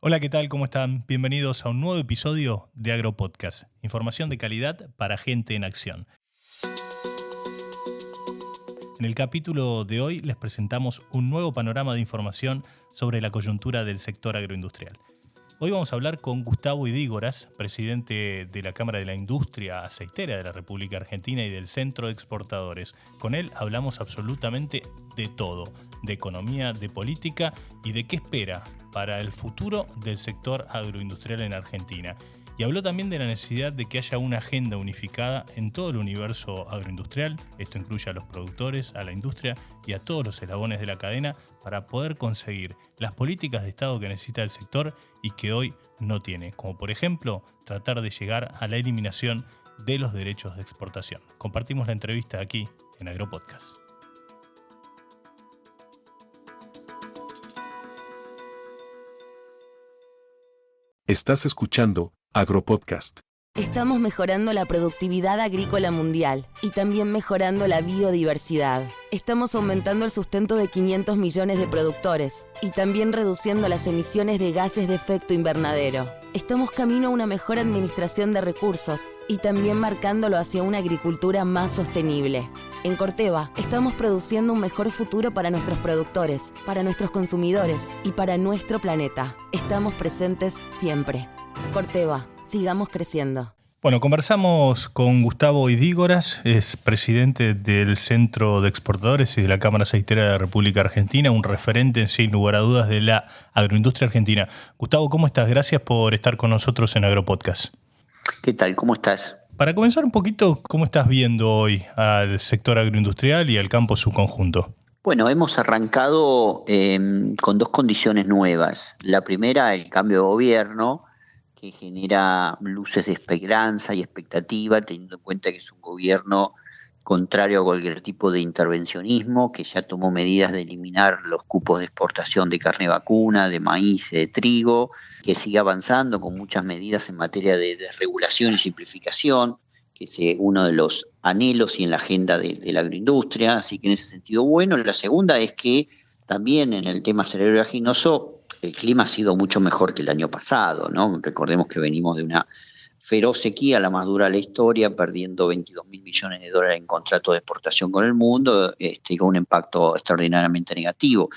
Hola, ¿qué tal? ¿Cómo están? Bienvenidos a un nuevo episodio de AgroPodcast. Información de calidad para gente en acción. En el capítulo de hoy les presentamos un nuevo panorama de información sobre la coyuntura del sector agroindustrial. Hoy vamos a hablar con Gustavo Idígoras, presidente de la Cámara de la Industria Aceitera de la República Argentina y del Centro de Exportadores. Con él hablamos absolutamente de todo, de economía, de política y de qué espera para el futuro del sector agroindustrial en Argentina. Y habló también de la necesidad de que haya una agenda unificada en todo el universo agroindustrial. Esto incluye a los productores, a la industria y a todos los eslabones de la cadena para poder conseguir las políticas de Estado que necesita el sector y que hoy no tiene, como por ejemplo tratar de llegar a la eliminación de los derechos de exportación. Compartimos la entrevista aquí en AgroPodcast. Estás escuchando AgroPodcast. Estamos mejorando la productividad agrícola mundial y también mejorando la biodiversidad. Estamos aumentando el sustento de 500 millones de productores y también reduciendo las emisiones de gases de efecto invernadero. Estamos camino a una mejor administración de recursos y también marcándolo hacia una agricultura más sostenible. En Corteva, estamos produciendo un mejor futuro para nuestros productores, para nuestros consumidores y para nuestro planeta. Estamos presentes siempre. Corteva, sigamos creciendo. Bueno, conversamos con Gustavo Idígoras, es presidente del Centro de Exportadores y de la Cámara Aceitera de la República Argentina, un referente, sin lugar a dudas, de la agroindustria argentina. Gustavo, ¿cómo estás? Gracias por estar con nosotros en AgroPodcast. ¿Qué tal? ¿Cómo estás? Para comenzar un poquito, ¿cómo estás viendo hoy al sector agroindustrial y al campo en su conjunto? Bueno, hemos arrancado con dos condiciones nuevas. La primera, el cambio de gobierno, que genera luces de esperanza y expectativa, teniendo en cuenta que es un gobierno contrario a cualquier tipo de intervencionismo, que ya tomó medidas de eliminar los cupos de exportación de carne vacuna, de maíz, de trigo, que sigue avanzando con muchas medidas en materia de desregulación y simplificación, que es uno de los anhelos y en la agenda de la agroindustria, así que en ese sentido bueno. La segunda es que también en el tema cerebroginoso el clima ha sido mucho mejor que el año pasado, ¿no? Recordemos que venimos de una feroz sequía, la más dura de la historia, perdiendo $22.000 millones en contratos de exportación con el mundo, y con un impacto extraordinariamente negativo.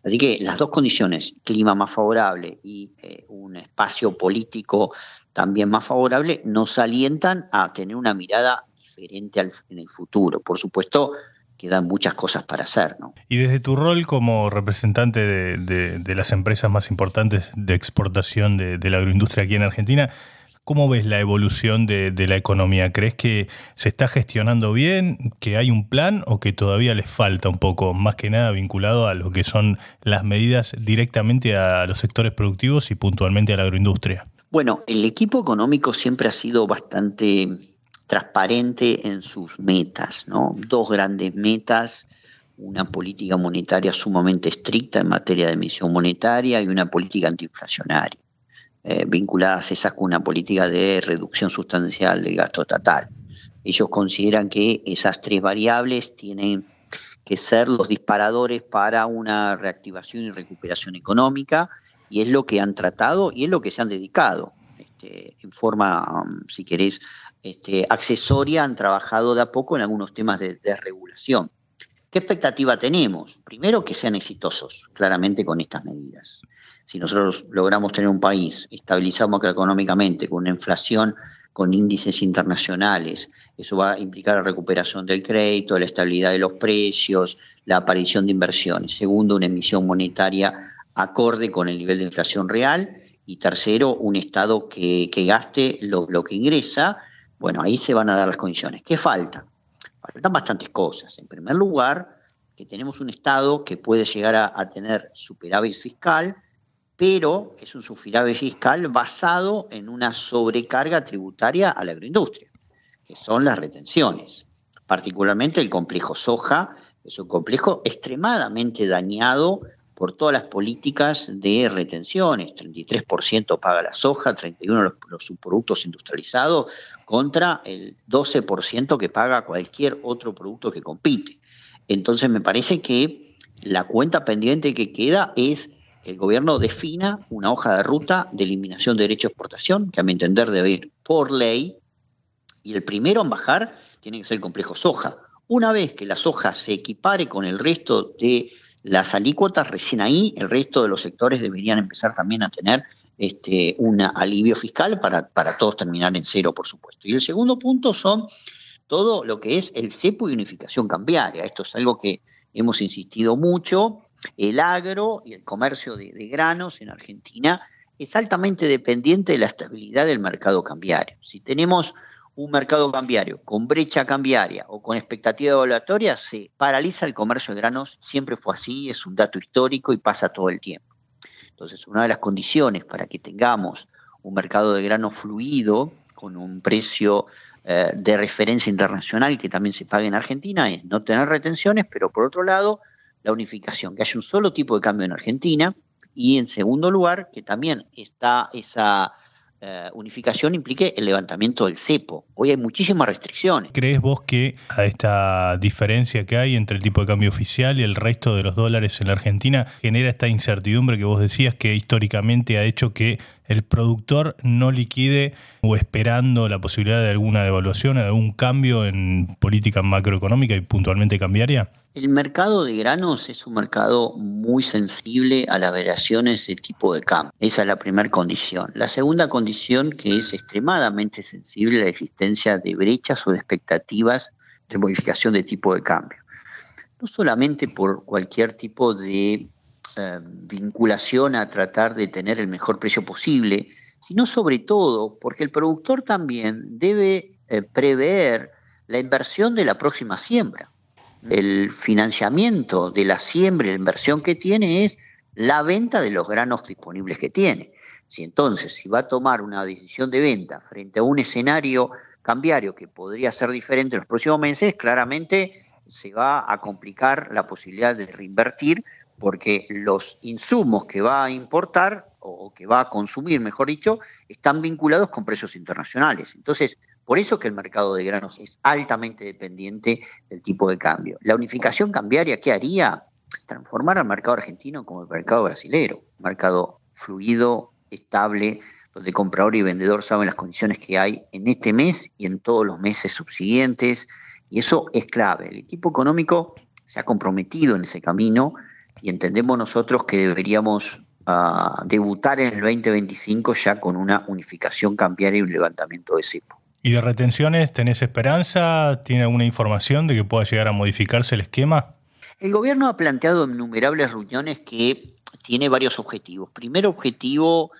Así que las dos condiciones, clima más favorable y un espacio político también más favorable, nos alientan a tener una mirada diferente en el futuro. Por supuesto, quedan muchas cosas para hacer, ¿no? Y desde tu rol como representante de las empresas más importantes de exportación de la agroindustria aquí en Argentina, ¿cómo ves la evolución de la economía? ¿Crees que se está gestionando bien, que hay un plan o que todavía les falta un poco, más que nada vinculado a lo que son las medidas directamente a los sectores productivos y puntualmente a la agroindustria? Bueno, el equipo económico siempre ha sido bastante transparente en sus metas, ¿no? Dos grandes metas: una política monetaria sumamente estricta en materia de emisión monetaria y una política antiinflacionaria, vinculadas esas con una política de reducción sustancial del gasto estatal. Ellos consideran que esas tres variables tienen que ser los disparadores para una reactivación y recuperación económica, y es lo que han tratado y es lo que se han dedicado. En forma, si querés, accesoria, han trabajado de a poco en algunos temas de regulación. ¿Qué expectativa tenemos? Primero, que sean exitosos, claramente, con estas medidas. Si nosotros logramos tener un país estabilizado macroeconómicamente, con una inflación con índices internacionales, eso va a implicar la recuperación del crédito, la estabilidad de los precios, la aparición de inversiones. Segundo, una emisión monetaria acorde con el nivel de inflación real. Y tercero, un Estado que gaste lo que ingresa. Bueno, ahí se van a dar las condiciones. ¿Qué falta? Faltan bastantes cosas. En primer lugar, que tenemos un Estado que puede llegar a tener superávit fiscal, pero es un superávit fiscal basado en una sobrecarga tributaria a la agroindustria, que son las retenciones. Particularmente el complejo soja es un complejo extremadamente dañado por todas las políticas de retenciones. 33% paga la soja, 31% los subproductos industrializados, contra el 12% que paga cualquier otro producto que compite. Entonces me parece que la cuenta pendiente que queda es el gobierno defina una hoja de ruta de eliminación de derecho de exportación, que a mi entender debe ir por ley, y el primero en bajar tiene que ser el complejo soja. Una vez que la soja se equipare con el resto de las alícuotas, recién ahí el resto de los sectores deberían empezar también a tener un alivio fiscal para todos terminar en cero, por supuesto. Y el segundo punto son todo lo que es el cepo y unificación cambiaria. Esto es algo que hemos insistido mucho. El agro y el comercio de granos en Argentina es altamente dependiente de la estabilidad del mercado cambiario. Si tenemos un mercado cambiario con brecha cambiaria o con expectativa evaluatoria, se paraliza el comercio de granos. Siempre fue así, es un dato histórico y pasa todo el tiempo. Entonces, una de las condiciones para que tengamos un mercado de grano fluido con un precio de referencia internacional que también se pague en Argentina es no tener retenciones, pero por otro lado, la unificación, que haya un solo tipo de cambio en Argentina, y en segundo lugar, que también está esa unificación implique el levantamiento del cepo. Hoy hay muchísimas restricciones. ¿Crees vos que a esta diferencia que hay entre el tipo de cambio oficial y el resto de los dólares en la Argentina genera esta incertidumbre que vos decías que históricamente ha hecho que el productor no liquide o esperando la posibilidad de alguna devaluación o de algún cambio en política macroeconómica y puntualmente cambiaria? El mercado de granos es un mercado muy sensible a las variaciones de tipo de cambio. Esa es la primera condición. La segunda condición, que es extremadamente sensible a la existencia de brechas o de expectativas de modificación de tipo de cambio. No solamente por cualquier tipo de vinculación a tratar de tener el mejor precio posible, sino sobre todo porque el productor también debe prever la inversión de la próxima siembra. El financiamiento de la siembra y la inversión que tiene es la venta de los granos disponibles que tiene. Si va a tomar una decisión de venta frente a un escenario cambiario que podría ser diferente en los próximos meses, claramente se va a complicar la posibilidad de reinvertir, porque los insumos que va a importar o que va a consumir, mejor dicho, están vinculados con precios internacionales. Entonces, por eso que el mercado de granos es altamente dependiente del tipo de cambio. La unificación cambiaria, ¿qué haría? Transformar al mercado argentino como el mercado brasilero, un mercado fluido, estable, donde comprador y vendedor saben las condiciones que hay en este mes y en todos los meses subsiguientes, y eso es clave. El equipo económico se ha comprometido en ese camino y entendemos nosotros que deberíamos debutar en el 2025 ya con una unificación cambiaria y un levantamiento de cepo. ¿Y de retenciones tenés esperanza? ¿Tiene alguna información de que pueda llegar a modificarse el esquema? El gobierno ha planteado en innumerables reuniones que tiene varios objetivos. Primer objetivo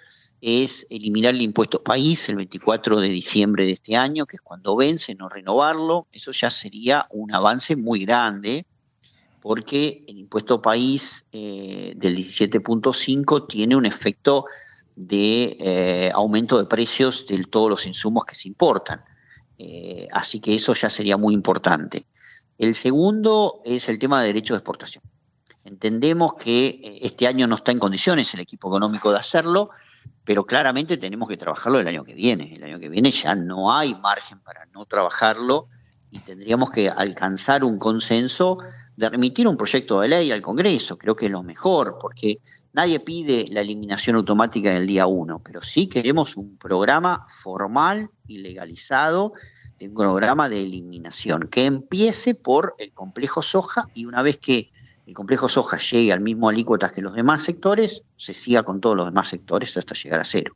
es eliminar el impuesto país el 24 de diciembre de este año, que es cuando vence, no renovarlo. Eso ya sería un avance muy grande, porque el impuesto país del 17.5 tiene un efecto de aumento de precios de todos los insumos que se importan. Así que eso ya sería muy importante. El segundo es el tema de derechos de exportación. Entendemos que este año no está en condiciones el equipo económico de hacerlo, pero claramente tenemos que trabajarlo el año que viene. El año que viene ya no hay margen para no trabajarlo y tendríamos que alcanzar un consenso de remitir un proyecto de ley al Congreso. Creo que es lo mejor, porque nadie pide la eliminación automática del día 1, pero sí queremos un programa formal y legalizado, un programa de eliminación, que empiece por el complejo soja, y una vez que el complejo soja llegue al mismo alícuotas que los demás sectores, se siga con todos los demás sectores hasta llegar a cero.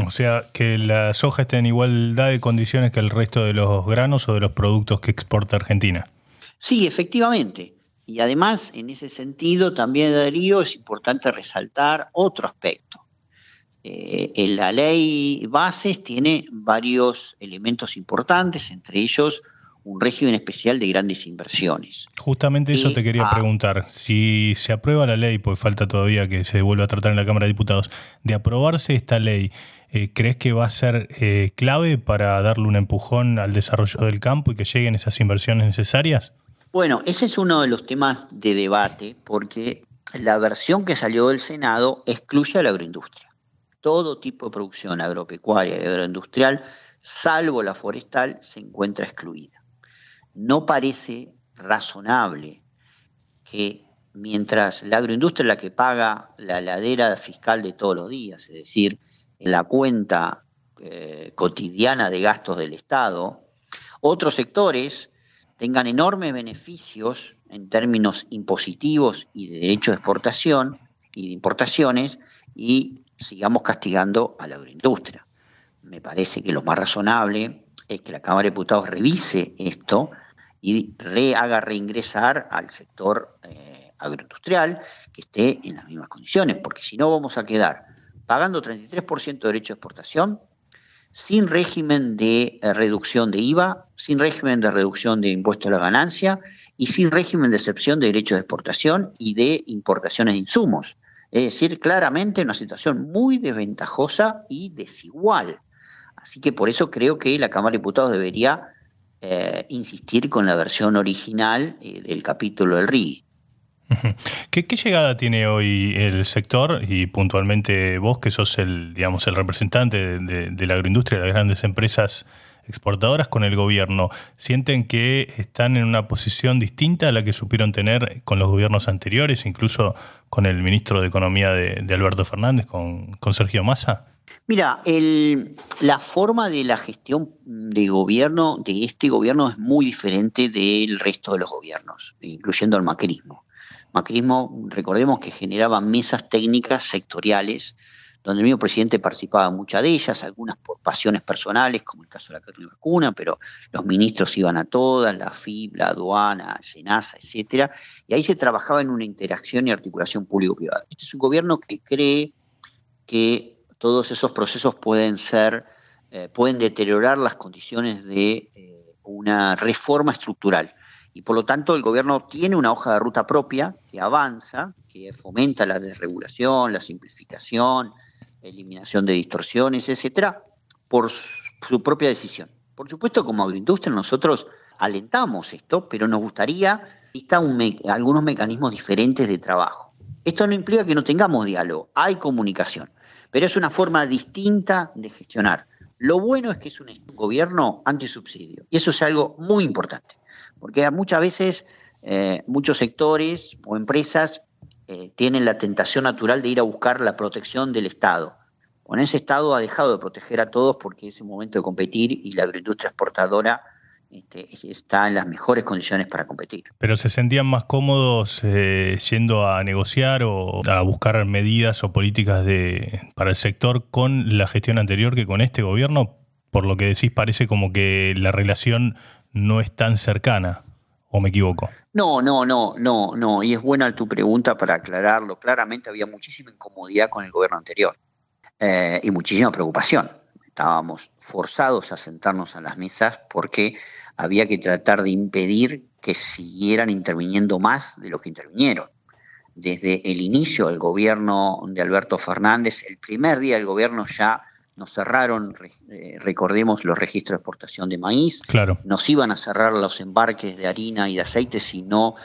O sea, que la soja esté en igualdad de condiciones que el resto de los granos o de los productos que exporta Argentina. Sí, efectivamente. Y además, en ese sentido, también, Darío, es importante resaltar otro aspecto. La ley bases tiene varios elementos importantes, entre ellos un régimen especial de grandes inversiones. Justamente eso te quería preguntar. Si se aprueba la ley, pues falta todavía que se vuelva a tratar en la Cámara de Diputados, de aprobarse esta ley, ¿crees que va a ser clave para darle un empujón al desarrollo del campo y que lleguen esas inversiones necesarias? Bueno, ese es uno de los temas de debate, porque la versión que salió del Senado excluye a la agroindustria. Todo tipo de producción agropecuaria y agroindustrial, salvo la forestal, se encuentra excluida. No parece razonable que mientras la agroindustria es la que paga la heladera fiscal de todos los días, es decir, en la cuenta cotidiana de gastos del Estado, otros sectores tengan enormes beneficios en términos impositivos y de derechos de exportación y de importaciones y sigamos castigando a la agroindustria. Me parece que lo más razonable es que la Cámara de Diputados revise esto y haga reingresar al sector agroindustrial que esté en las mismas condiciones, porque si no vamos a quedar pagando 33% de derecho de exportación, sin régimen de reducción de IVA, sin régimen de reducción de impuesto a la ganancia y sin régimen de excepción de derechos de exportación y de importaciones de insumos. Es decir, claramente una situación muy desventajosa y desigual. Así que por eso creo que la Cámara de Diputados debería insistir con la versión original del capítulo del RIGI. ¿Qué llegada tiene hoy el sector y puntualmente vos, que sos el representante de la agroindustria, de las grandes empresas exportadoras, con el gobierno? ¿Sienten que están en una posición distinta a la que supieron tener con los gobiernos anteriores, incluso con el ministro de Economía de Alberto Fernández, con Sergio Massa? Mira, la forma de la gestión de gobierno de este gobierno es muy diferente del resto de los gobiernos, incluyendo el macrismo. Macrismo, recordemos que generaba mesas técnicas sectoriales, donde el mismo presidente participaba en muchas de ellas, algunas por pasiones personales, como el caso de la carne vacuna, pero los ministros iban a todas, la FIP, la aduana, SENASA, etcétera, y ahí se trabajaba en una interacción y articulación público-privada. Este es un gobierno que cree que todos esos procesos pueden deteriorar las condiciones de una reforma estructural. Y por lo tanto el gobierno tiene una hoja de ruta propia que avanza, que fomenta la desregulación, la simplificación, eliminación de distorsiones, etcétera, por su propia decisión. Por supuesto, como agroindustria nosotros alentamos esto, pero nos gustaría que existan algunos mecanismos diferentes de trabajo. Esto no implica que no tengamos diálogo, hay comunicación, pero es una forma distinta de gestionar. Lo bueno es que es un gobierno antisubsidio, y eso es algo muy importante. Porque muchas veces muchos sectores o empresas tienen la tentación natural de ir a buscar la protección del Estado. Con ese Estado ha dejado de proteger a todos porque es el momento de competir y la agroindustria exportadora está en las mejores condiciones para competir. ¿Pero se sentían más cómodos yendo a negociar o a buscar medidas o políticas para el sector con la gestión anterior que con este gobierno? Por lo que decís, parece como que la relación no es tan cercana, ¿o me equivoco? No, y es buena tu pregunta para aclararlo. Claramente había muchísima incomodidad con el gobierno anterior y muchísima preocupación. Estábamos forzados a sentarnos a las mesas porque había que tratar de impedir que siguieran interviniendo más de lo que intervinieron. Desde el inicio del gobierno de Alberto Fernández, el primer día del gobierno ya nos cerraron, recordemos, los registros de exportación de maíz. Claro. Nos iban a cerrar los embarques de harina y de aceite si no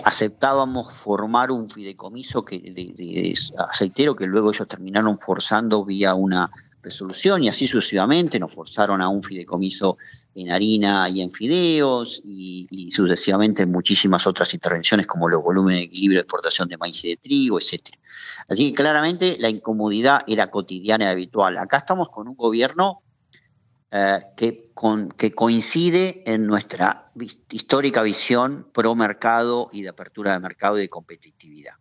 aceptábamos formar un fideicomiso de aceitero que luego ellos terminaron forzando vía una resolución y así sucesivamente. Nos forzaron a un fideicomiso en harina y en fideos y sucesivamente en muchísimas otras intervenciones como los volúmenes de equilibrio de exportación de maíz y de trigo, etcétera. Así que claramente la incomodidad era cotidiana y habitual. Acá estamos con un gobierno que coincide en nuestra histórica visión pro mercado y de apertura de mercado y de competitividad.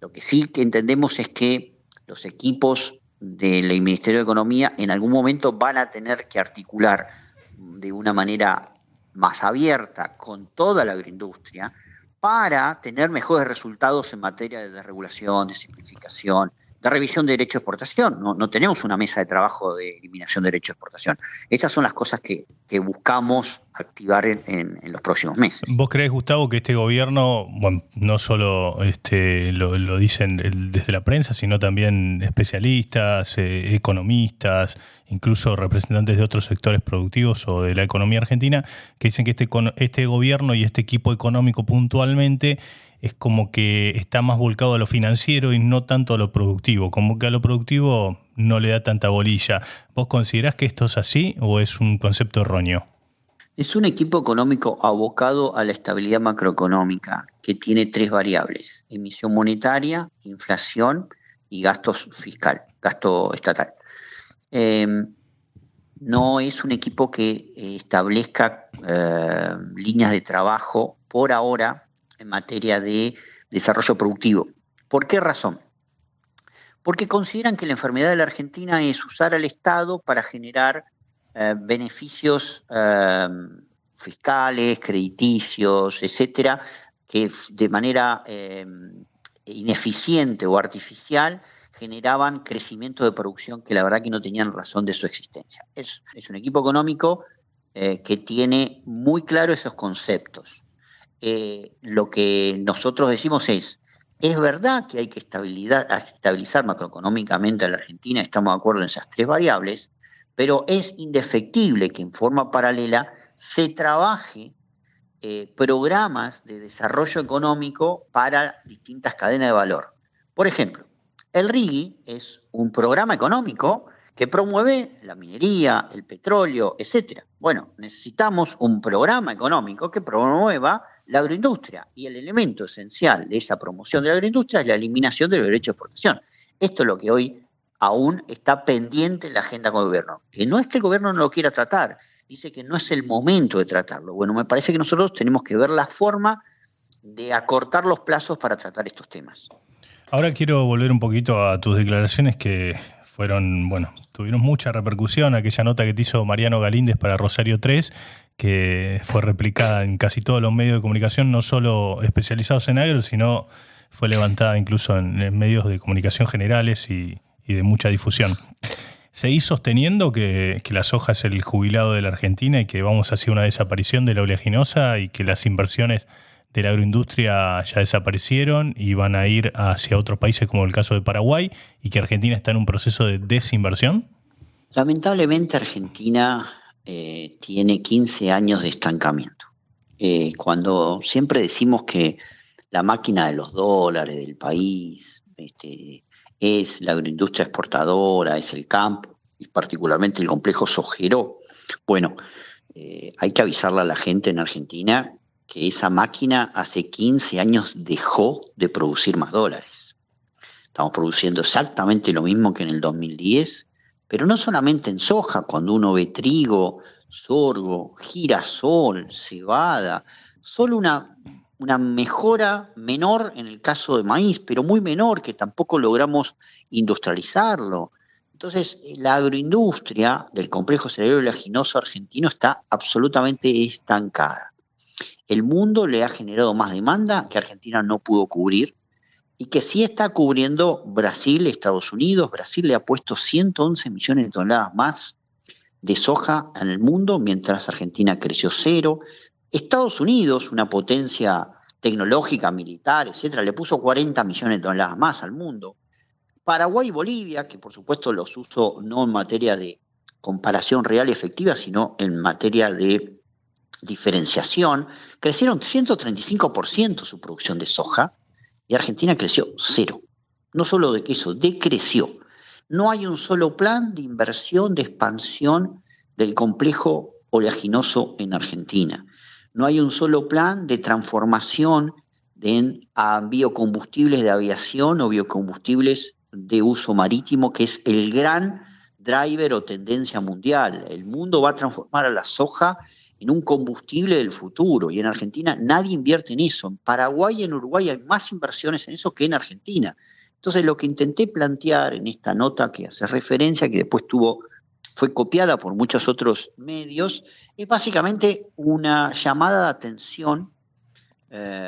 Lo que sí que entendemos es que los equipos del Ministerio de Economía en algún momento van a tener que articular de una manera más abierta con toda la agroindustria para tener mejores resultados en materia de desregulación, de simplificación, de revisión de derecho de exportación. No tenemos una mesa de trabajo de eliminación de derecho de exportación. Esas son las cosas que buscamos activar en los próximos meses. ¿Vos creés, Gustavo, que este gobierno, bueno, no solo lo dicen desde la prensa, sino también especialistas, economistas, incluso representantes de otros sectores productivos o de la economía argentina, que dicen que este gobierno y este equipo económico puntualmente es como que está más volcado a lo financiero y no tanto a lo productivo, como que a lo productivo no le da tanta bolilla? ¿Vos considerás que esto es así o es un concepto erróneo? Es un equipo económico abocado a la estabilidad macroeconómica, que tiene 3 variables: emisión monetaria, inflación y gasto fiscal, gasto estatal. No es un equipo que establezca líneas de trabajo por ahora en materia de desarrollo productivo. ¿Por qué razón? Porque consideran que la enfermedad de la Argentina es usar al Estado para generar beneficios fiscales, crediticios, etcétera, que de manera ineficiente o artificial generaban crecimiento de producción que la verdad que no tenían razón de su existencia. Es un equipo económico que tiene muy claro esos conceptos. Lo que nosotros decimos es verdad que hay que estabilizar macroeconómicamente a la Argentina, estamos de acuerdo en esas 3 variables, pero es indefectible que en forma paralela se trabaje programas de desarrollo económico para distintas cadenas de valor. Por ejemplo, el RIGI es un programa económico que promueve la minería, el petróleo, etc. Bueno, necesitamos un programa económico que promueva la agroindustria, y el elemento esencial de esa promoción de la agroindustria es la eliminación del derecho de exportación. Esto es lo que hoy aún está pendiente en la agenda con el gobierno, que no es que el gobierno no lo quiera tratar, dice que no es el momento de tratarlo. Bueno, me parece que nosotros tenemos que ver la forma de acortar los plazos para tratar estos temas. Ahora quiero volver un poquito a tus declaraciones que tuvieron mucha repercusión, aquella nota que te hizo Mariano Galíndez para Rosario 3, que fue replicada en casi todos los medios de comunicación, no solo especializados en agro, sino fue levantada incluso en medios de comunicación generales y de mucha difusión. ¿Seguís sosteniendo que la soja es el jubilado de la Argentina y que vamos hacia una desaparición de la oleaginosa y que las inversiones de la agroindustria ya desaparecieron y van a ir hacia otros países como el caso de Paraguay y que Argentina está en un proceso de desinversión? Lamentablemente Argentina tiene 15 años de estancamiento. Cuando siempre decimos que la máquina de los dólares del país es la agroindustria exportadora, es el campo, y particularmente el complejo sojero, bueno, hay que avisarle a la gente en Argentina que esa máquina hace 15 años dejó de producir más dólares. Estamos produciendo exactamente lo mismo que en el 2010, pero no solamente en soja. Cuando uno ve trigo, sorgo, girasol, cebada, solo una mejora menor en el caso de maíz, pero muy menor, que tampoco logramos industrializarlo. Entonces, la agroindustria del complejo cerealero oleaginoso argentino está absolutamente estancada. El mundo le ha generado más demanda que Argentina no pudo cubrir y que sí está cubriendo Brasil, Estados Unidos. Brasil le ha puesto 111 millones de toneladas más de soja en el mundo, mientras Argentina creció 0. Estados Unidos, una potencia tecnológica, militar, etcétera, le puso 40 millones de toneladas más al mundo. Paraguay y Bolivia, que por supuesto los uso no en materia de comparación real y efectiva, sino en materia de diferenciación, crecieron 135% su producción de soja y Argentina creció 0. No solo de eso, decreció. No hay un solo plan de inversión, de expansión del complejo oleaginoso en Argentina. No hay un solo plan de transformación a biocombustibles de aviación o biocombustibles de uso marítimo, que es el gran driver o tendencia mundial. El mundo va a transformar a la soja en un combustible del futuro, y en Argentina nadie invierte en eso. En Paraguay y en Uruguay hay más inversiones en eso que en Argentina. Entonces, lo que intenté plantear en esta nota que hace referencia, que después fue copiada por muchos otros medios, es básicamente una llamada de atención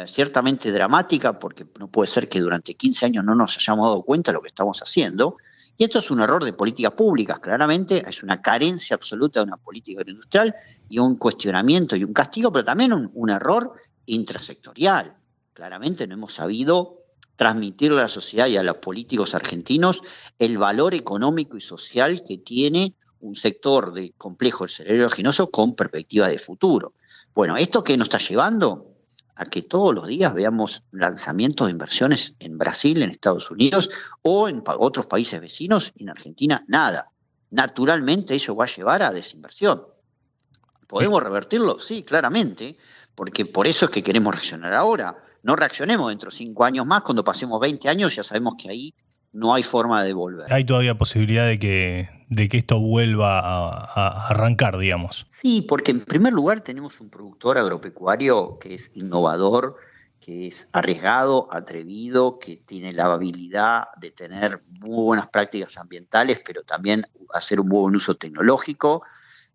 ciertamente dramática, porque no puede ser que durante 15 años no nos hayamos dado cuenta de lo que estamos haciendo. Y esto es un error de políticas públicas, claramente, es una carencia absoluta de una política agroindustrial y un cuestionamiento y un castigo, pero también un error intrasectorial. Claramente no hemos sabido transmitirle a la sociedad y a los políticos argentinos el valor económico y social que tiene un sector de complejo cerealero oleaginoso con perspectiva de futuro. Bueno, ¿esto qué nos está llevando? A que todos los días veamos lanzamientos de inversiones en Brasil, en Estados Unidos o en otros países vecinos, y en Argentina nada. Naturalmente eso va a llevar a desinversión. ¿Podemos revertirlo? Sí, claramente, porque por eso es que queremos reaccionar ahora. No reaccionemos dentro de 5 años más, cuando pasemos 20 años ya sabemos que ahí no hay forma de volver. ¿Hay todavía posibilidad de que esto vuelva a arrancar, digamos? Sí, porque en primer lugar tenemos un productor agropecuario que es innovador, que es arriesgado, atrevido, que tiene la habilidad de tener muy buenas prácticas ambientales, pero también hacer un buen uso tecnológico.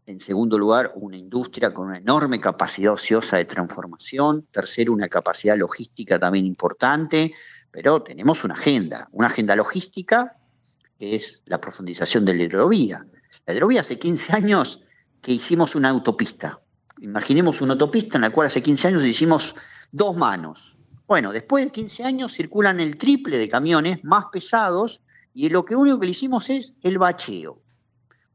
En segundo lugar, una industria con una enorme capacidad ociosa de transformación. Tercero, una capacidad logística también importante. Pero tenemos una agenda logística que es la profundización de la hidrovía. La hidrovía hace 15 años que hicimos una autopista. Imaginemos una autopista en la cual hace 15 años hicimos 2 manos. Bueno, después de 15 años circulan el triple de camiones más pesados y lo único que le hicimos es el bacheo.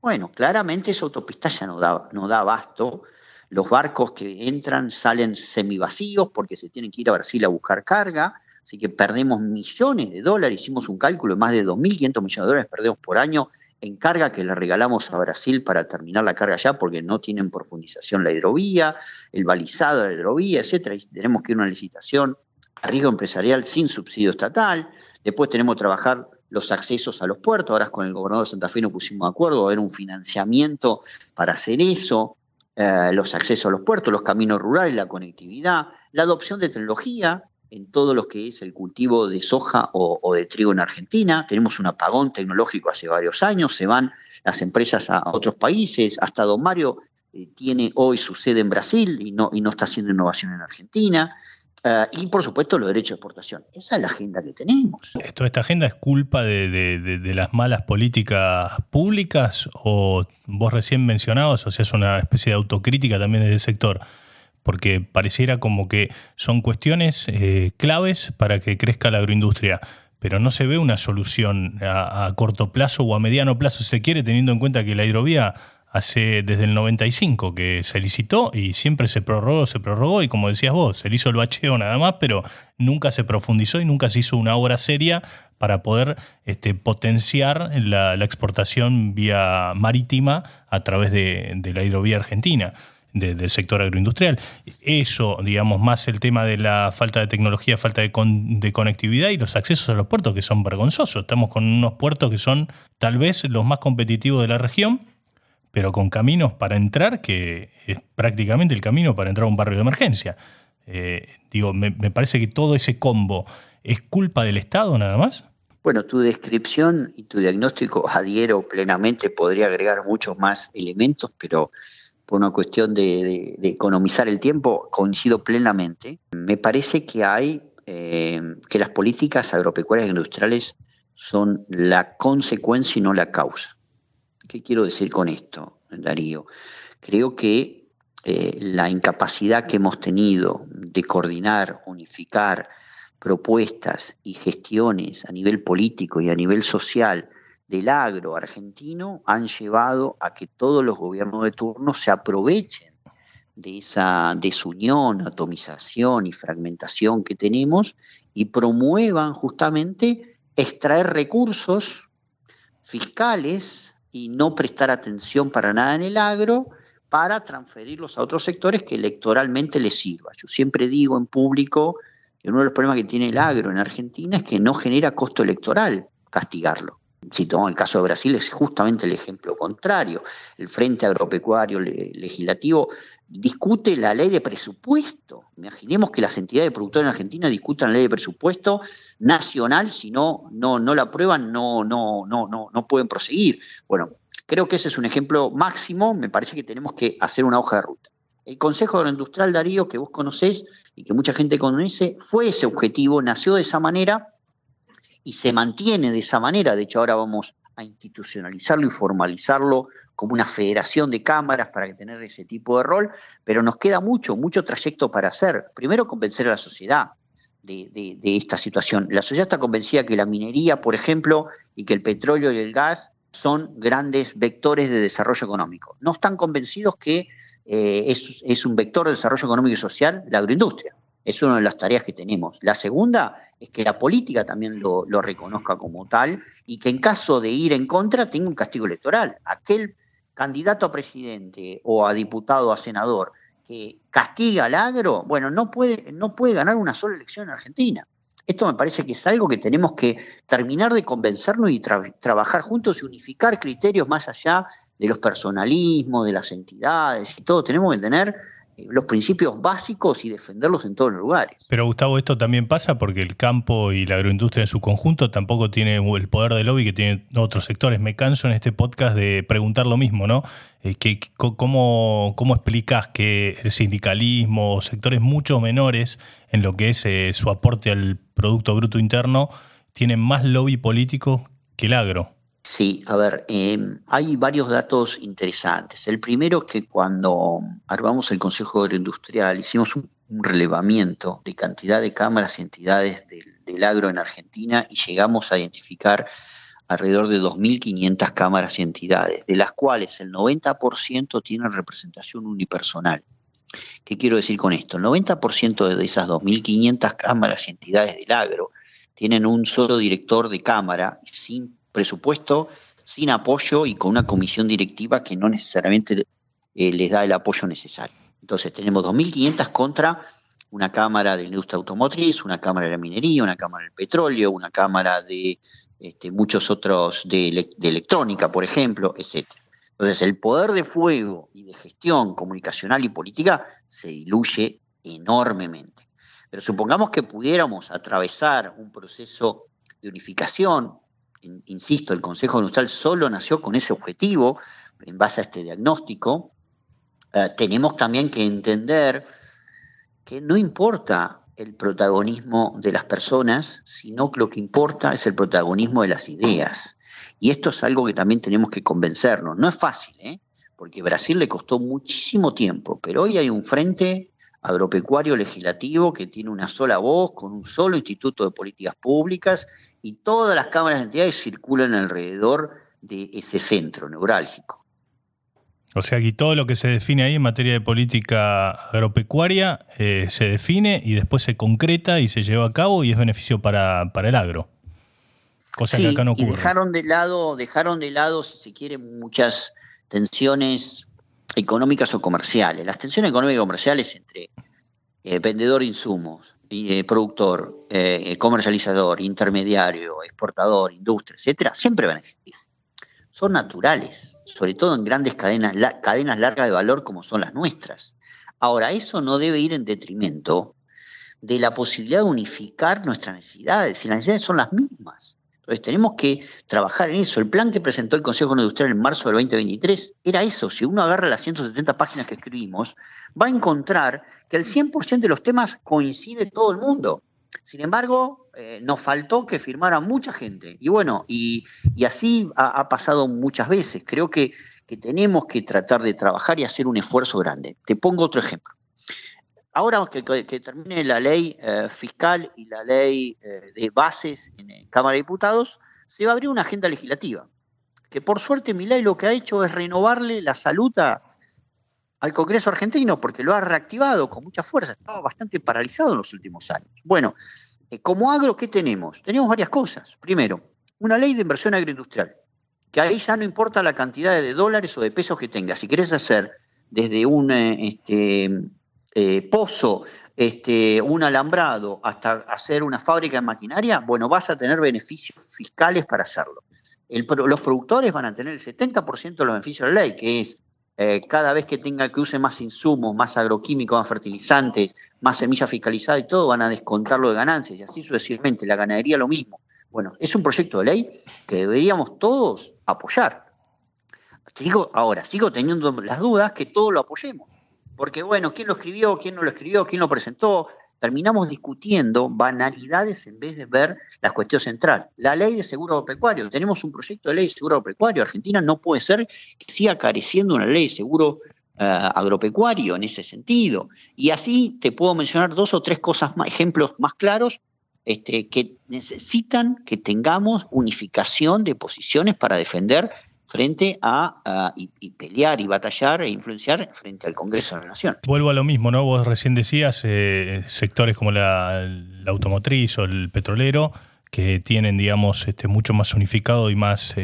Bueno, claramente esa autopista ya no da abasto. Los barcos que entran salen semivacíos porque se tienen que ir a Brasil a buscar carga, así que perdemos millones de dólares. Hicimos un cálculo de más de 2.500 millones de dólares perdemos por año en carga que le regalamos a Brasil para terminar la carga allá porque no tienen profundización la hidrovía, el balizado de la hidrovía, etcétera. Y tenemos que ir a una licitación a riesgo empresarial sin subsidio estatal. Después tenemos que trabajar los accesos a los puertos. Ahora con el gobernador de Santa Fe nos pusimos de acuerdo, va a haber un financiamiento para hacer eso, los accesos a los puertos, los caminos rurales, la conectividad, la adopción de tecnología en todo lo que es el cultivo de soja o de trigo en Argentina. Tenemos un apagón tecnológico hace varios años, se van las empresas a otros países, hasta Don Mario tiene hoy su sede en Brasil y no está haciendo innovación en Argentina. Y por supuesto los derechos de exportación. Esa es la agenda que tenemos. ¿Toda esta agenda es culpa de las malas políticas públicas o vos recién mencionabas, o sea, es una especie de autocrítica también del sector? Porque pareciera como que son cuestiones claves para que crezca la agroindustria, pero no se ve una solución a corto plazo o a mediano plazo, si se quiere, teniendo en cuenta que la hidrovía hace desde el 95 que se licitó y siempre se prorrogó y como decías vos, se le hizo el bacheo nada más, pero nunca se profundizó y nunca se hizo una obra seria para poder potenciar la exportación vía marítima a través de la hidrovía argentina, del sector agroindustrial. Eso, digamos, más el tema de la falta de tecnología, falta de conectividad y los accesos a los puertos que son vergonzosos. Estamos con unos puertos que son tal vez los más competitivos de la región, pero con caminos para entrar que es prácticamente el camino para entrar a un barrio de emergencia. Me parece que todo ese combo es culpa del Estado nada más. Bueno, tu descripción y tu diagnóstico adhiero plenamente, podría agregar muchos más elementos, pero por una cuestión de economizar el tiempo coincido plenamente. Me parece que que las políticas agropecuarias e industriales son la consecuencia y no la causa. ¿Qué quiero decir con esto, Darío? Creo que la incapacidad que hemos tenido de coordinar, unificar propuestas y gestiones a nivel político y a nivel social del agro argentino han llevado a que todos los gobiernos de turno se aprovechen de esa desunión, atomización y fragmentación que tenemos y promuevan justamente extraer recursos fiscales y no prestar atención para nada en el agro para transferirlos a otros sectores que electoralmente les sirva. Yo siempre digo en público que uno de los problemas que tiene el agro en Argentina es que no genera costo electoral castigarlo. Si tomamos el caso de Brasil es justamente el ejemplo contrario. El Frente Agropecuario Legislativo discute la ley de presupuesto. Imaginemos que las entidades productoras en Argentina discutan la ley de presupuesto nacional, si no la aprueban, no pueden proseguir. Bueno, creo que ese es un ejemplo máximo. Me parece que tenemos que hacer una hoja de ruta. El Consejo Agroindustrial, Darío, que vos conocés y que mucha gente conoce, fue ese objetivo, nació de esa manera y se mantiene de esa manera. De hecho, ahora vamos a institucionalizarlo y formalizarlo como una federación de cámaras para tener ese tipo de rol, pero nos queda mucho trayecto para hacer. Primero, convencer a la sociedad de esta situación. La sociedad está convencida que la minería, por ejemplo, y que el petróleo y el gas son grandes vectores de desarrollo económico. No están convencidos que es un vector de desarrollo económico y social la agroindustria. Es una de las tareas que tenemos. La segunda es que la política también lo reconozca como tal y que en caso de ir en contra tenga un castigo electoral. Aquel candidato a presidente o a diputado o a senador que castiga al agro, bueno, no puede ganar una sola elección en Argentina. Esto me parece que es algo que tenemos que terminar de convencernos y trabajar juntos y unificar criterios más allá de los personalismos, de las entidades y todo. Tenemos que tener los principios básicos y defenderlos en todos los lugares. Pero Gustavo, esto también pasa porque el campo y la agroindustria en su conjunto tampoco tiene el poder de lobby que tienen otros sectores. Me canso en este podcast de preguntar lo mismo, ¿no? ¿Cómo explicás que el sindicalismo o sectores mucho menores en lo que es su aporte al Producto Bruto Interno tienen más lobby político que el agro? Sí, a ver, hay varios datos interesantes. El primero es que cuando armamos el Consejo Agroindustrial hicimos un relevamiento de cantidad de cámaras y entidades del agro en Argentina y llegamos a identificar alrededor de 2.500 cámaras y entidades, de las cuales el 90% tienen representación unipersonal. ¿Qué quiero decir con esto? El 90% de esas 2.500 cámaras y entidades del agro tienen un solo director de cámara sin presupuesto, sin apoyo y con una comisión directiva que no necesariamente les da el apoyo necesario. Entonces tenemos 2.500 contra una cámara de la industria automotriz, una cámara de la minería, una cámara del petróleo, una cámara de muchos otros de electrónica, por ejemplo, etc. Entonces el poder de fuego y de gestión comunicacional y política se diluye enormemente. Pero supongamos que pudiéramos atravesar un proceso de unificación. Insisto, el Consejo Agroindustrial solo nació con ese objetivo, en base a este diagnóstico. Tenemos también que entender que no importa el protagonismo de las personas, sino que lo que importa es el protagonismo de las ideas. Y esto es algo que también tenemos que convencernos. No es fácil, porque a Brasil le costó muchísimo tiempo, pero hoy hay un frente agropecuario legislativo que tiene una sola voz, con un solo instituto de políticas públicas, y todas las cámaras de entidades circulan alrededor de ese centro neurálgico. O sea que todo lo que se define ahí en materia de política agropecuaria se define y después se concreta y se lleva a cabo y es beneficio para el agro. Cosa que acá no ocurre. Y dejaron de lado, si se quiere, muchas tensiones económicas o comerciales. Las tensiones económicas y comerciales entre vendedor de insumos, productor, comercializador, intermediario, exportador, industria, etcétera, siempre van a existir. Son naturales, sobre todo en grandes cadenas largas de valor como son las nuestras. Ahora, eso no debe ir en detrimento de la posibilidad de unificar nuestras necesidades, y las necesidades son las mismas. Entonces tenemos que trabajar en eso. El plan que presentó el Consejo Agroindustrial en marzo del 2023 era eso. Si uno agarra las 170 páginas que escribimos, va a encontrar que el 100% de los temas coincide todo el mundo. Sin embargo, nos faltó que firmara mucha gente. Y bueno, y así ha pasado muchas veces. Creo que tenemos que tratar de trabajar y hacer un esfuerzo grande. Te pongo otro ejemplo. Ahora que termine la ley fiscal y la ley de bases en Cámara de Diputados, se va a abrir una agenda legislativa, que por suerte Milei lo que ha hecho es renovarle la salud al Congreso argentino, porque lo ha reactivado con mucha fuerza, estaba bastante paralizado en los últimos años. Bueno, como agro, ¿qué tenemos? Tenemos varias cosas. Primero, una ley de inversión agroindustrial, que ahí ya no importa la cantidad de dólares o de pesos que tengas. Si querés hacer desde un pozo, un alambrado, hasta hacer una fábrica de maquinaria, bueno, vas a tener beneficios fiscales para hacerlo. Los productores van a tener el 70% de los beneficios de la ley, que es cada vez que tenga que use más insumos, más agroquímicos, más fertilizantes, más semillas fiscalizadas y todo, van a descontarlo de ganancias, y así sucesivamente. La ganadería lo mismo. Bueno, es un proyecto de ley que deberíamos todos apoyar. Sigo teniendo las dudas que todos lo apoyemos. Porque bueno, ¿quién lo escribió? ¿Quién no lo escribió? ¿Quién lo presentó? Terminamos discutiendo banalidades en vez de ver la cuestión central. La ley de seguro agropecuario. Tenemos un proyecto de ley de seguro agropecuario. Argentina no puede ser que siga careciendo una ley de seguro agropecuario en ese sentido. Y así te puedo mencionar 2 o 3 cosas más, ejemplos más claros que necesitan que tengamos unificación de posiciones para defender frente y pelear y batallar e influenciar frente al Congreso de la Nación. Vuelvo a lo mismo, ¿no? Vos recién decías sectores como la automotriz o el petrolero que tienen, digamos, mucho más unificado y más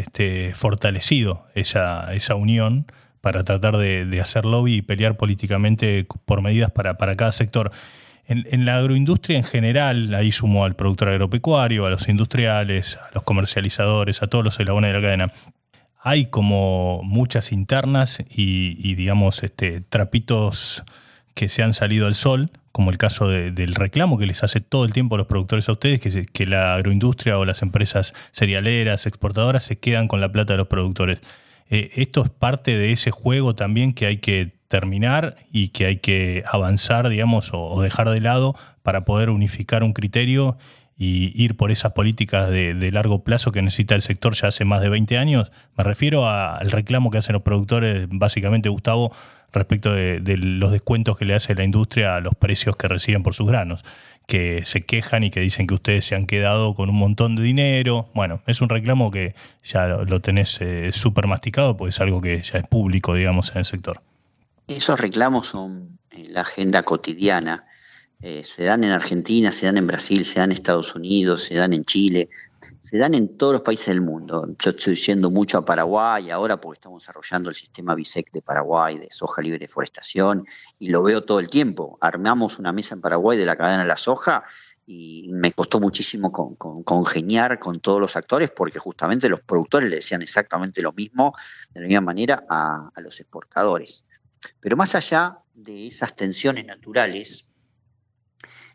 fortalecido esa unión para tratar de hacer lobby y pelear políticamente por medidas para cada sector. En la agroindustria en general, ahí sumo al productor agropecuario, a los industriales, a los comercializadores, a todos los eslabones de la cadena. Hay como muchas internas y digamos, trapitos que se han salido al sol, como el caso del reclamo que les hace todo el tiempo los productores a ustedes, que la agroindustria o las empresas cerealeras, exportadoras, se quedan con la plata de los productores. Esto es parte de ese juego también que hay que terminar y que hay que avanzar, digamos, o dejar de lado para poder unificar un criterio y ir por esas políticas de largo plazo que necesita el sector ya hace más de 20 años. Me refiero al reclamo que hacen los productores, básicamente, Gustavo, respecto de los descuentos que le hace la industria a los precios que reciben por sus granos, que se quejan y que dicen que ustedes se han quedado con un montón de dinero. Bueno, es un reclamo que ya lo tenés súper masticado, porque es algo que ya es público, digamos, en el sector. Esos reclamos son la agenda cotidiana. Se dan en Argentina, se dan en Brasil, se dan en Estados Unidos, se dan en Chile, se dan en todos los países del mundo. Yo estoy yendo mucho a Paraguay ahora porque estamos desarrollando el sistema BISEC de Paraguay, de soja libre de forestación, y lo veo todo el tiempo. Armamos una mesa en Paraguay de la cadena de la soja y me costó muchísimo congeniar con todos los actores porque justamente los productores le decían exactamente lo mismo, de la misma manera a los exportadores. Pero más allá de esas tensiones naturales,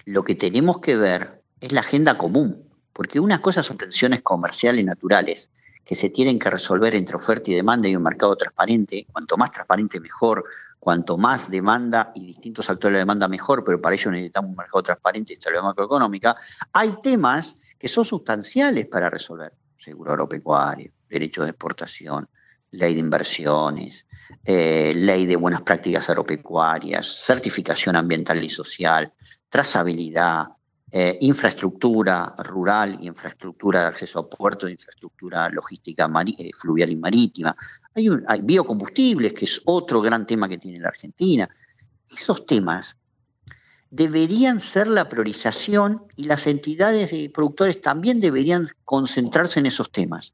lo que tenemos que ver es la agenda común, porque una cosa son tensiones comerciales naturales que se tienen que resolver entre oferta y demanda y un mercado transparente. Cuanto más transparente mejor, cuanto más demanda y distintos actores de la demanda mejor, pero para ello necesitamos un mercado transparente y estabilidad macroeconómica. Hay temas que son sustanciales para resolver: seguro agropecuario, derechos de exportación, ley de inversiones, ley de buenas prácticas agropecuarias, certificación ambiental y social, trazabilidad, infraestructura rural, infraestructura de acceso a puertos, infraestructura logística fluvial y marítima. Hay biocombustibles, que es otro gran tema que tiene la Argentina. Esos temas deberían ser la priorización y las entidades de productores también deberían concentrarse en esos temas.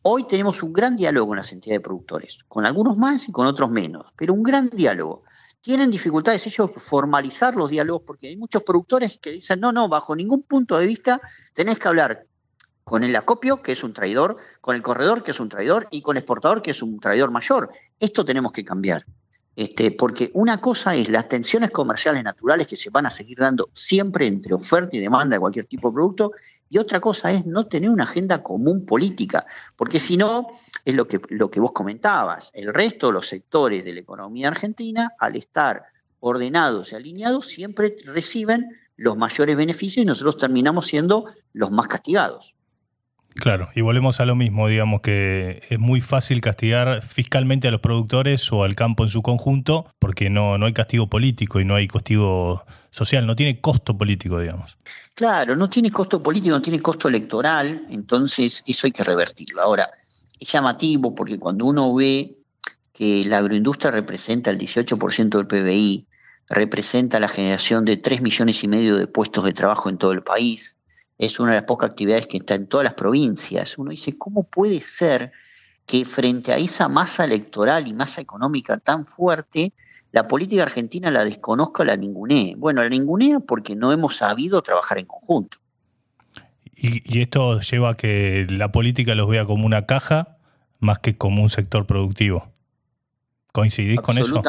Hoy tenemos un gran diálogo en las entidades de productores, con algunos más y con otros menos, pero un gran diálogo. Tienen dificultades ellos formalizar los diálogos porque hay muchos productores que dicen no, bajo ningún punto de vista tenés que hablar con el acopio, que es un traidor, con el corredor, que es un traidor, y con el exportador, que es un traidor mayor. Esto tenemos que cambiar. Porque una cosa es las tensiones comerciales naturales que se van a seguir dando siempre entre oferta y demanda de cualquier tipo de producto, y otra cosa es no tener una agenda común política, porque si no, es lo que vos comentabas, el resto de los sectores de la economía argentina, al estar ordenados y alineados, siempre reciben los mayores beneficios y nosotros terminamos siendo los más castigados. Claro, y volvemos a lo mismo, digamos que es muy fácil castigar fiscalmente a los productores o al campo en su conjunto porque no hay castigo político y no hay castigo social, no tiene costo político, digamos. Claro, no tiene costo político, no tiene costo electoral, entonces eso hay que revertirlo. Ahora, es llamativo porque cuando uno ve que la agroindustria representa el 18% del PBI, representa la generación de 3,5 millones de puestos de trabajo en todo el país, es una de las pocas actividades que está en todas las provincias. Uno dice, ¿cómo puede ser que frente a esa masa electoral y masa económica tan fuerte, la política argentina la desconozca o la ningunee? Bueno, la ningunea porque no hemos sabido trabajar en conjunto. Y esto lleva a que la política los vea como una caja más que como un sector productivo. ¿Coincidís con eso?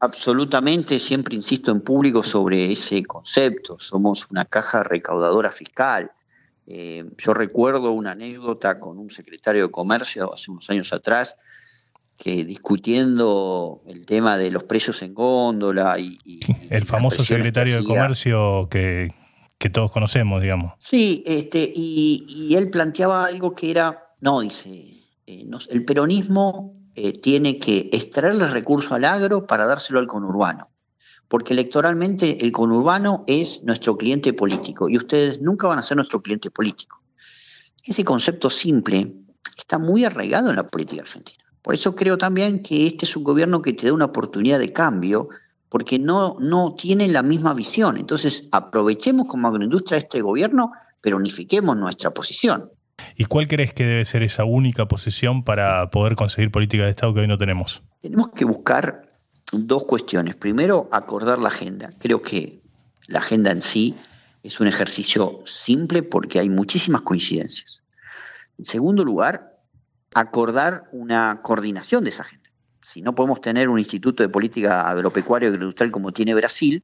Absolutamente, siempre insisto en público sobre ese concepto. Somos una caja recaudadora fiscal. Yo recuerdo una anécdota con un secretario de Comercio hace unos años atrás, que discutiendo el tema de los precios en góndola y el famoso secretario de Comercio que todos conocemos, digamos. Sí, y él planteaba algo que era, el peronismo tiene que extraerle recursos al agro para dárselo al conurbano, porque electoralmente el conurbano es nuestro cliente político y ustedes nunca van a ser nuestro cliente político. Ese concepto simple está muy arraigado en la política argentina. Por eso creo también que este es un gobierno que te da una oportunidad de cambio, porque no tiene la misma visión. Entonces aprovechemos como agroindustria este gobierno, pero unifiquemos nuestra posición. ¿Y cuál crees que debe ser esa única posición para poder conseguir políticas de Estado que hoy no tenemos? Tenemos que buscar dos cuestiones. Primero, acordar la agenda. Creo que la agenda en sí es un ejercicio simple porque hay muchísimas coincidencias. En segundo lugar, acordar una coordinación de esa agenda. Si no podemos tener un instituto de política agropecuaria y agroindustrial como tiene Brasil,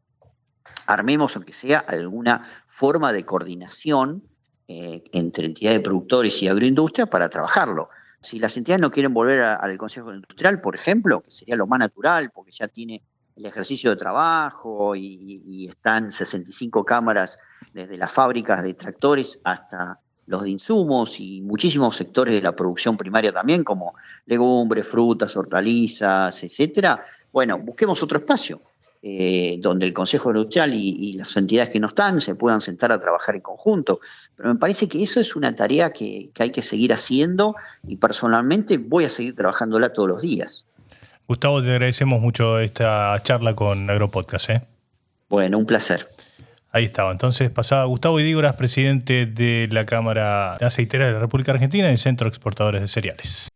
armemos aunque sea alguna forma de coordinación entre entidades de productores y agroindustria para trabajarlo. Si las entidades no quieren volver al Consejo Industrial, por ejemplo, que sería lo más natural, porque ya tiene el ejercicio de trabajo y están 65 cámaras desde las fábricas de tractores hasta los de insumos y muchísimos sectores de la producción primaria también, como legumbres, frutas, hortalizas, etcétera. Bueno, busquemos otro espacio donde el Consejo Industrial y las entidades que no están se puedan sentar a trabajar en conjunto. Pero me parece que eso es una tarea que hay que seguir haciendo y personalmente voy a seguir trabajándola todos los días. Gustavo, te agradecemos mucho esta charla con Agropodcast. Bueno, un placer. Ahí estaba. Entonces pasaba Gustavo Idígoras, presidente de la Cámara de Aceitera de la República Argentina y el Centro de Exportadores de Cereales.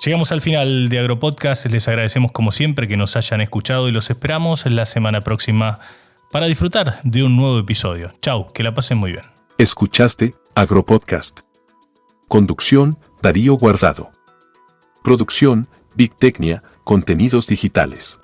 Llegamos al final de Agropodcast. Les agradecemos como siempre que nos hayan escuchado y los esperamos la semana próxima para disfrutar de un nuevo episodio. Chau, que la pasen muy bien. Escuchaste Agropodcast. Conducción, Darío Guardado. Producción, Big Tecnia, Contenidos Digitales.